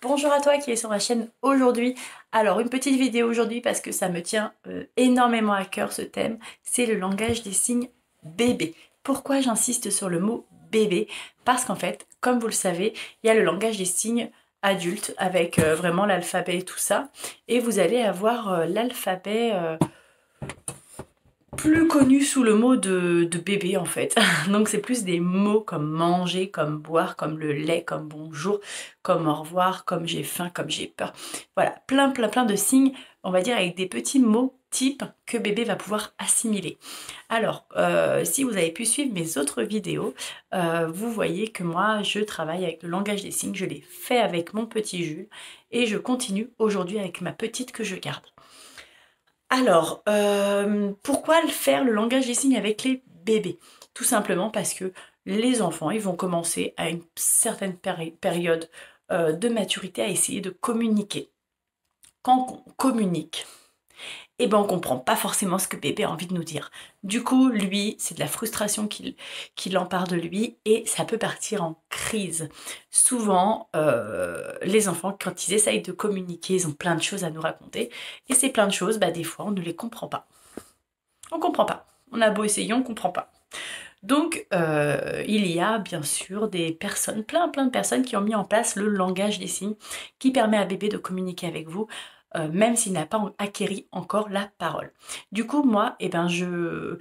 Bonjour à toi qui es sur ma chaîne aujourd'hui. Alors une petite vidéo aujourd'hui parce que ça me tient énormément à cœur ce thème, c'est le langage des signes bébé. Pourquoi j'insiste sur le mot bébé? Parce qu'en fait, comme vous le savez, il y a le langage des signes adulte avec vraiment l'alphabet et tout ça. Et vous allez avoir l'alphabet plus connu sous le mot de bébé en fait. Donc c'est plus des mots comme manger, comme boire, comme le lait, comme bonjour, comme au revoir, comme j'ai faim, comme j'ai peur. Voilà, plein de signes, on va dire avec des petits mots types que bébé va pouvoir assimiler. Alors, si vous avez pu suivre mes autres vidéos, vous voyez que moi je travaille avec le langage des signes, je l'ai fait avec mon petit Jules et je continue aujourd'hui avec ma petite que je garde. Alors, pourquoi faire le langage des signes avec les bébés? Tout simplement parce que les enfants, ils vont commencer à une certaine période de maturité à essayer de communiquer. Quand on communique, eh ben on comprend pas forcément ce que bébé a envie de nous dire. Du coup, lui, c'est de la frustration qui l'empare de lui et ça peut partir en crise. Souvent, les enfants, quand ils essayent de communiquer, ils ont plein de choses à nous raconter et ces plein de choses, bah, des fois, on ne les comprend pas. On comprend pas. On a beau essayer, on comprend pas. Donc, il y a bien sûr des personnes, plein de personnes qui ont mis en place le langage des signes qui permet à bébé de communiquer avec vous même s'il n'a pas acquéri encore la parole. Du coup, moi, eh ben, je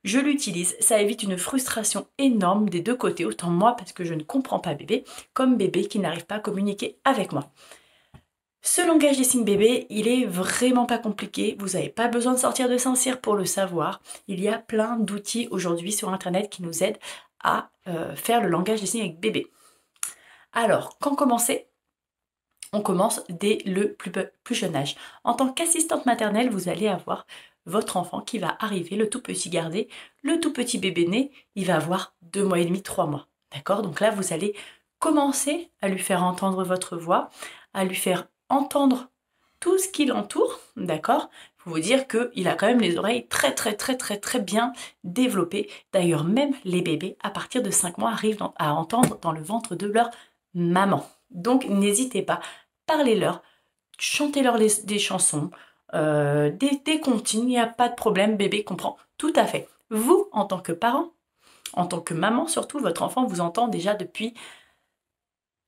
l'utilise. Ça évite une frustration énorme des deux côtés, autant moi parce que je ne comprends pas bébé, comme bébé qui n'arrive pas à communiquer avec moi. Ce langage des signes bébé, il est vraiment pas compliqué. Vous n'avez pas besoin de sortir de Saint-Cyr pour le savoir. Il y a plein d'outils aujourd'hui sur Internet qui nous aident à faire le langage des signes avec bébé. Alors, quand commencer? On commence dès le plus jeune âge. En tant qu'assistante maternelle, vous allez avoir votre enfant qui va arriver, le tout petit gardé, le tout petit bébé né, il va avoir 2 mois et demi, 3 mois. D'accord? Donc là, vous allez commencer à lui faire entendre votre voix, à lui faire entendre tout ce qui l'entoure, d'accord? Il faut vous dire qu'il a quand même les oreilles très bien développées. D'ailleurs, même les bébés, à partir de 5 mois, arrivent à entendre dans le ventre de leur maman. Donc, n'hésitez pas. Parlez-leur, chantez-leur des chansons, des comptines, il n'y a pas de problème, bébé comprend tout à fait. Vous, en tant que parent, en tant que maman surtout, votre enfant vous entend déjà depuis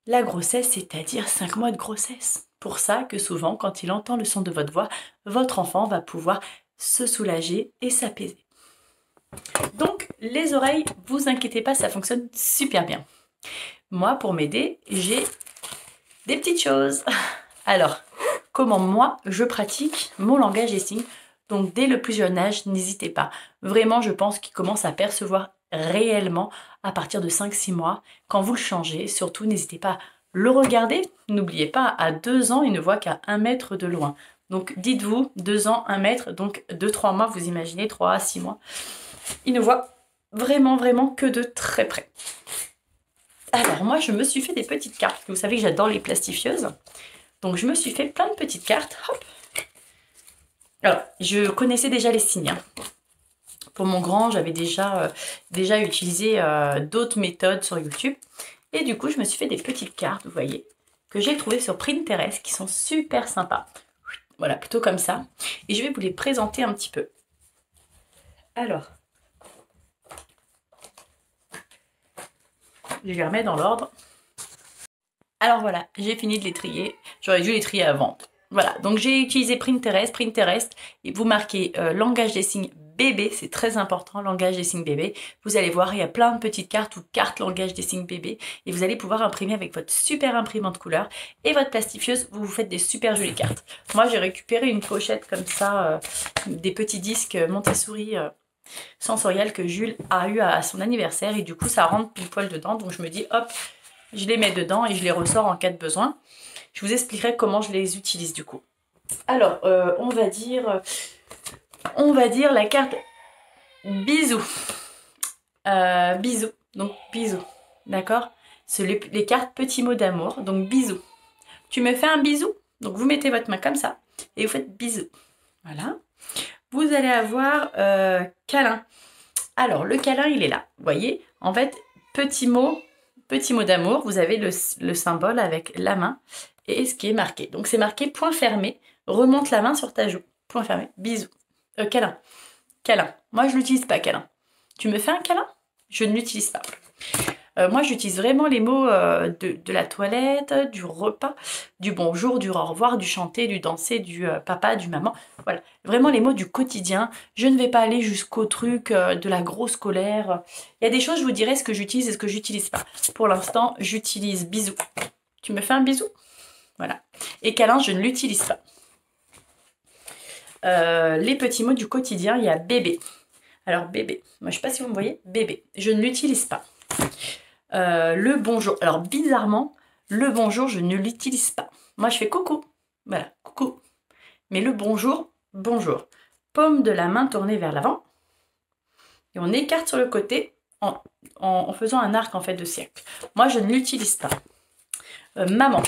la grossesse, c'est-à-dire 5 mois de grossesse. Pour ça que souvent, quand il entend le son de votre voix, votre enfant va pouvoir se soulager et s'apaiser. Donc, les oreilles, vous inquiétez pas, ça fonctionne super bien. Moi, pour m'aider, j'ai des petites choses. Alors, comment moi, je pratique mon langage des signes? Donc, dès le plus jeune âge, n'hésitez pas. Vraiment, je pense qu'il commence à percevoir réellement à partir de 5-6 mois. Quand vous le changez, surtout, n'hésitez pas à le regarder. N'oubliez pas, à 2 ans, il ne voit qu'à 1 mètre de loin. Donc, dites-vous, 2 ans, 1 mètre, donc 2-3 mois, vous imaginez, 3 à 6 mois. Il ne voit vraiment que de très près. Alors, moi, je me suis fait des petites cartes. Vous savez que j'adore les plastifieuses. Donc, je me suis fait plein de petites cartes. Hop. Alors, je connaissais déjà les signes. Hein. Pour mon grand, j'avais déjà utilisé d'autres méthodes sur YouTube. Et du coup, je me suis fait des petites cartes, vous voyez, que j'ai trouvées sur Pinterest, qui sont super sympas. Voilà, plutôt comme ça. Et je vais vous les présenter un petit peu. Alors, je les remets dans l'ordre. Alors voilà, j'ai fini de les trier. J'aurais dû les trier avant. Voilà, donc j'ai utilisé Pinterest, et vous marquez langage des signes bébé, c'est très important, langage des signes bébé. Vous allez voir, il y a plein de petites cartes ou cartes langage des signes bébé, et vous allez pouvoir imprimer avec votre super imprimante couleur et votre plastifieuse, vous faites des super jolies cartes. Moi, j'ai récupéré une pochette comme ça, des petits disques Montessori sensoriels que Jules a eu à son anniversaire, et du coup, ça rentre pile poil dedans, donc je me dis, hop, je les mets dedans et je les ressors en cas de besoin. Je vous expliquerai comment je les utilise du coup. Alors, on va dire la carte bisous. Bisous, donc bisous, d'accord? C'est les cartes petits mots d'amour, donc bisous. Tu me fais un bisou? Donc vous mettez votre main comme ça et vous faites bisous. Voilà. Vous allez avoir câlin. Alors, le câlin, il est là. Vous voyez? En fait, petit mot d'amour, vous avez le symbole avec la main et ce qui est marqué. Donc c'est marqué point fermé, remonte la main sur ta joue. Point fermé, bisous. Câlin. Câlin. Moi je l'utilise pas, câlin. Tu me fais un câlin? Je ne l'utilise pas. Moi j'utilise vraiment les mots de la toilette, du repas, du bonjour, du au revoir, du chanter, du danser, du papa, du maman. Voilà, vraiment les mots du quotidien. Je ne vais pas aller jusqu'au truc de la grosse colère. Il y a des choses, je vous dirai ce que j'utilise et ce que j'utilise pas. Pour l'instant, j'utilise bisous. Tu me fais un bisou? Voilà. Et câlin, je ne l'utilise pas. Les petits mots du quotidien, il y a bébé. Alors bébé, moi je sais pas si vous me voyez, bébé, je ne l'utilise pas. Le bonjour, alors bizarrement, le bonjour je ne l'utilise pas. Moi je fais coucou, voilà, coucou. Mais le bonjour, bonjour. Paume de la main tournée vers l'avant. Et on écarte sur le côté en faisant un arc en fait de cercle. Moi je ne l'utilise pas. Maman,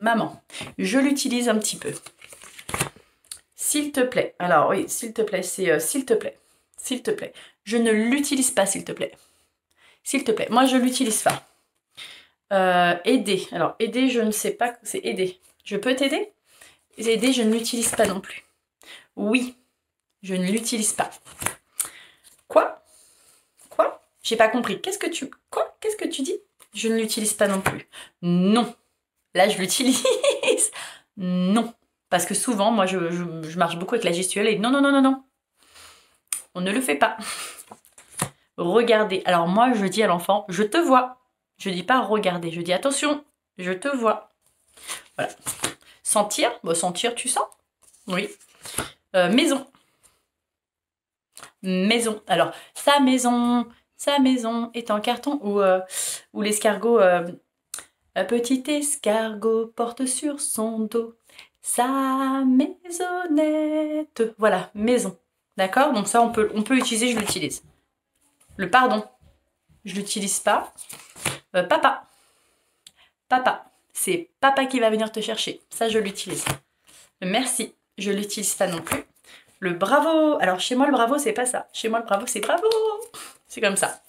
maman, je l'utilise un petit peu. S'il te plaît, alors oui, s'il te plaît, c'est s'il te plaît. S'il te plaît. Je ne l'utilise pas, s'il te plaît. S'il te plaît. Moi, je ne l'utilise pas. Aider. Alors, aider, je ne sais pas. C'est aider. Je peux t'aider? Aider, je ne l'utilise pas non plus. Oui. Je ne l'utilise pas. Quoi? Quoi? J'ai pas compris. Qu'est-ce que tu... Quoi? Qu'est-ce que tu dis? Je ne l'utilise pas non plus. Non. Là, je l'utilise. Non. Parce que souvent, moi, je marche beaucoup avec la gestuelle et non, non, non, non, non. On ne le fait pas. Regardez. Alors moi, je dis à l'enfant, je te vois. Je dis pas regarder. Je dis attention, je te vois. Voilà. Sentir. Bon, sentir, tu sens? Oui. Maison. Maison. Alors, sa maison est en carton ou l'escargot. Un petit escargot porte sur son dos sa maisonnette. Voilà, maison. D'accord? Donc ça, on peut utiliser, je l'utilise. Le pardon, je l'utilise pas. Papa. Papa. C'est papa qui va venir te chercher. Ça, je l'utilise. Le merci, je l'utilise pas non plus. Le bravo. Alors, chez moi, le bravo, c'est pas ça. Chez moi, le bravo, c'est bravo. C'est comme ça.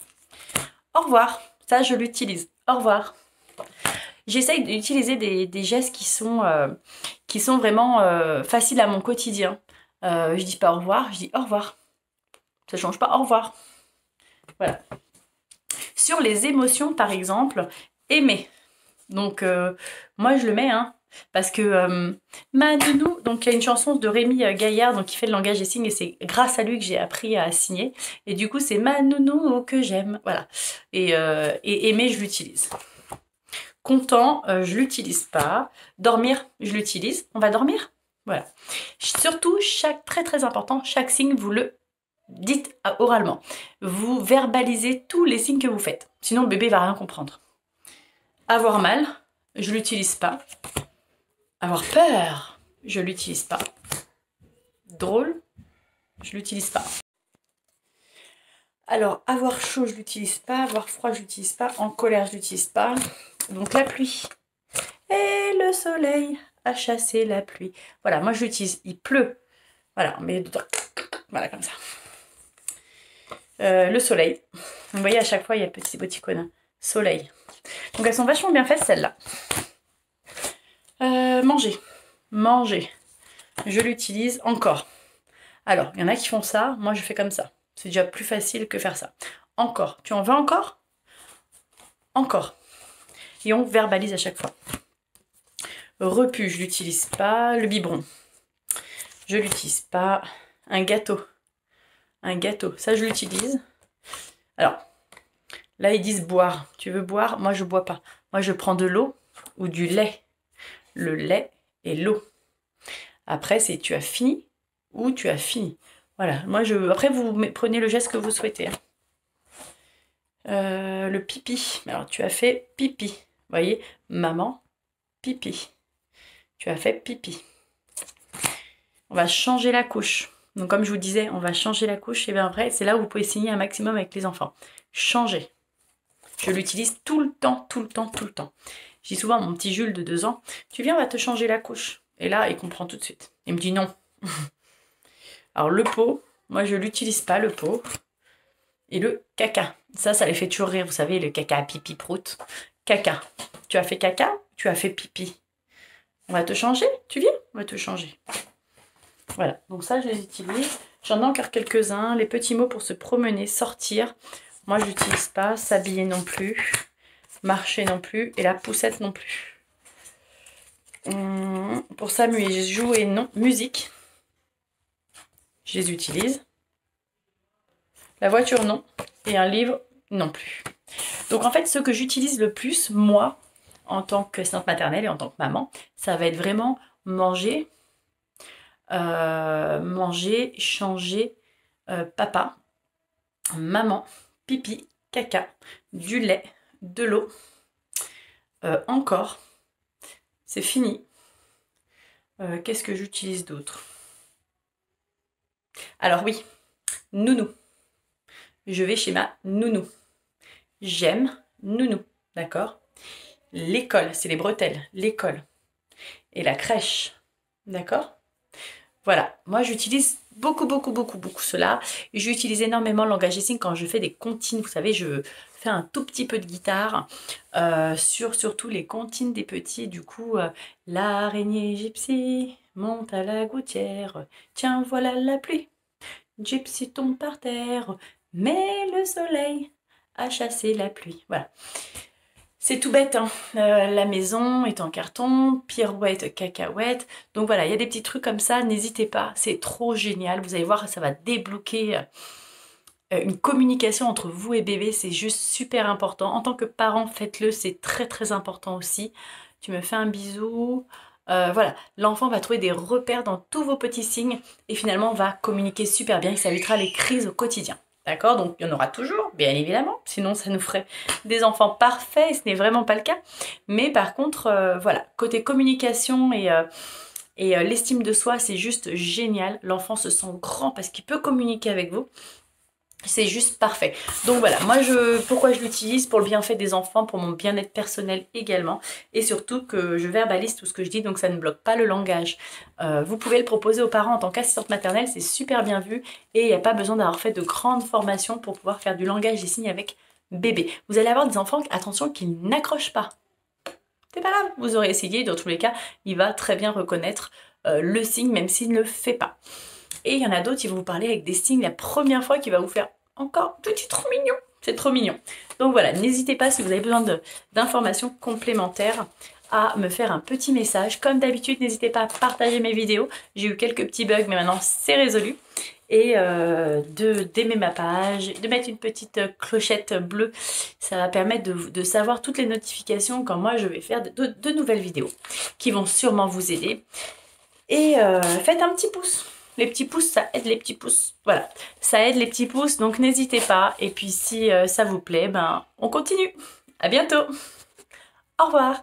Au revoir. Ça, je l'utilise. Au revoir. J'essaye d'utiliser des gestes qui sont vraiment faciles à mon quotidien. Je dis pas au revoir, je dis au revoir. Ça change pas, au revoir. Voilà. Sur les émotions, par exemple, aimer. Donc, moi, je le mets, hein, parce que ma nounou, donc il y a une chanson de Rémi Gaillard donc, qui fait le langage des signes, et c'est grâce à lui que j'ai appris à signer. Et du coup, c'est ma nounou que j'aime. Voilà. Et aimer, je l'utilise. Content, je l'utilise pas. Dormir, je l'utilise. On va dormir? Voilà. Surtout, très très important, chaque signe, vous le dites oralement. Vous verbalisez tous les signes que vous faites. Sinon, le bébé va rien comprendre. Avoir mal, je l'utilise pas. Avoir peur, je l'utilise pas. Drôle, je l'utilise pas. Alors, avoir chaud, je l'utilise pas. Avoir froid, je l'utilise pas. En colère, je l'utilise pas. Donc, la pluie. Et le soleil a chassé la pluie. Voilà, moi, je l'utilise. Il pleut. Voilà, mais voilà, comme ça. Le soleil. Vous voyez, à chaque fois, il y a petit émoticône. Soleil. Donc, elles sont vachement bien faites, celles-là. Manger. Manger. Je l'utilise encore. Alors, il y en a qui font ça. Moi, je fais comme ça. C'est déjà plus facile que faire ça. Encore. Tu en veux encore? Encore. Et on verbalise à chaque fois. Repu, je l'utilise pas. Le biberon. Je l'utilise pas. Un gâteau. Un gâteau. Ça, je l'utilise. Alors, là, ils disent boire. Tu veux boire? Moi, je bois pas. Moi, je prends de l'eau ou du lait. Le lait et l'eau. Après, c'est tu as fini ou tu as fini. Voilà. Moi, après, vous prenez le geste que vous souhaitez. Hein. Le pipi. Alors, tu as fait pipi. Vous voyez? Maman, pipi. Tu as fait pipi. On va changer la couche. Donc, comme je vous disais, on va changer la couche. Et bien après, c'est là où vous pouvez signer un maximum avec les enfants. Changer. Je l'utilise tout le temps, tout le temps, tout le temps. Je dis souvent à mon petit Jules de 2 ans, tu viens, on va te changer la couche. Et là, il comprend tout de suite. Il me dit non. Alors, le pot, moi, je l'utilise pas, le pot. Et le caca. Ça les fait toujours rire, vous savez, le caca, pipi, prout. Caca. Tu as fait caca? Tu as fait pipi. On va te changer, tu viens? On va te changer. Voilà, donc ça je les utilise. J'en ai encore quelques-uns. Les petits mots pour se promener, sortir. Moi je n'utilise pas. S'habiller non plus. Marcher non plus. Et la poussette non plus. Pour s'amuser, jouer non. Musique. Je les utilise. La voiture non. Et un livre non plus. Donc en fait ce que j'utilise le plus, moi, en tant qu'assistante maternelle et en tant que maman, ça va être vraiment manger, manger, changer, papa, maman, pipi, caca, du lait, de l'eau, encore, c'est fini. Qu'est-ce que j'utilise d'autre? Alors oui, nounou. Je vais chez ma nounou. J'aime nounou, d'accord? L'école, c'est les bretelles, l'école. Et la crèche, d'accord? Voilà, moi j'utilise beaucoup cela. J'utilise énormément le langage des signes quand je fais des comptines. Vous savez, je fais un tout petit peu de guitare sur surtout les comptines des petits. Du coup, l'araignée gypsy monte à la gouttière. Tiens, voilà la pluie. Gypsy tombe par terre, mais le soleil a chassé la pluie. Voilà. C'est tout bête, hein. La maison est en carton, pirouette, cacahuète. Donc voilà, il y a des petits trucs comme ça, n'hésitez pas, c'est trop génial. Vous allez voir, ça va débloquer une communication entre vous et bébé, c'est juste super important. En tant que parent, faites-le, c'est très important aussi. Tu me fais un bisou. Voilà, l'enfant va trouver des repères dans tous vos petits signes et finalement va communiquer super bien et ça évitera les crises au quotidien. D'accord? Donc il y en aura toujours, bien évidemment, sinon ça nous ferait des enfants parfaits et ce n'est vraiment pas le cas. Mais par contre, voilà, côté communication et l'estime de soi, c'est juste génial. L'enfant se sent grand parce qu'il peut communiquer avec vous. C'est juste parfait. Donc voilà, moi pourquoi je l'utilise? Pour le bienfait des enfants, pour mon bien-être personnel également. Et surtout que je verbalise tout ce que je dis, donc ça ne bloque pas le langage. Vous pouvez le proposer aux parents en tant qu'assistante maternelle, c'est super bien vu. Et il n'y a pas besoin d'avoir fait de grandes formations pour pouvoir faire du langage des signes avec bébé. Vous allez avoir des enfants, attention, qui n'accrochent pas. C'est pas grave, vous aurez essayé, dans tous les cas, il va très bien reconnaître le signe, même s'il ne le fait pas. Et il y en a d'autres, ils vont vous parler avec des signes la première fois qui va vous faire encore petit trop mignon. C'est trop mignon. Donc voilà, n'hésitez pas si vous avez besoin d'informations complémentaires à me faire un petit message. Comme d'habitude, n'hésitez pas à partager mes vidéos. J'ai eu quelques petits bugs, mais maintenant c'est résolu. Et d'aimer ma page, de mettre une petite clochette bleue. Ça va permettre de savoir toutes les notifications quand moi je vais faire de nouvelles vidéos qui vont sûrement vous aider. Et faites un petit pouce. Les petits pouces, ça aide les petits pouces. Voilà, ça aide les petits pouces, donc n'hésitez pas. Et puis si ça vous plaît, ben on continue. À bientôt. Au revoir.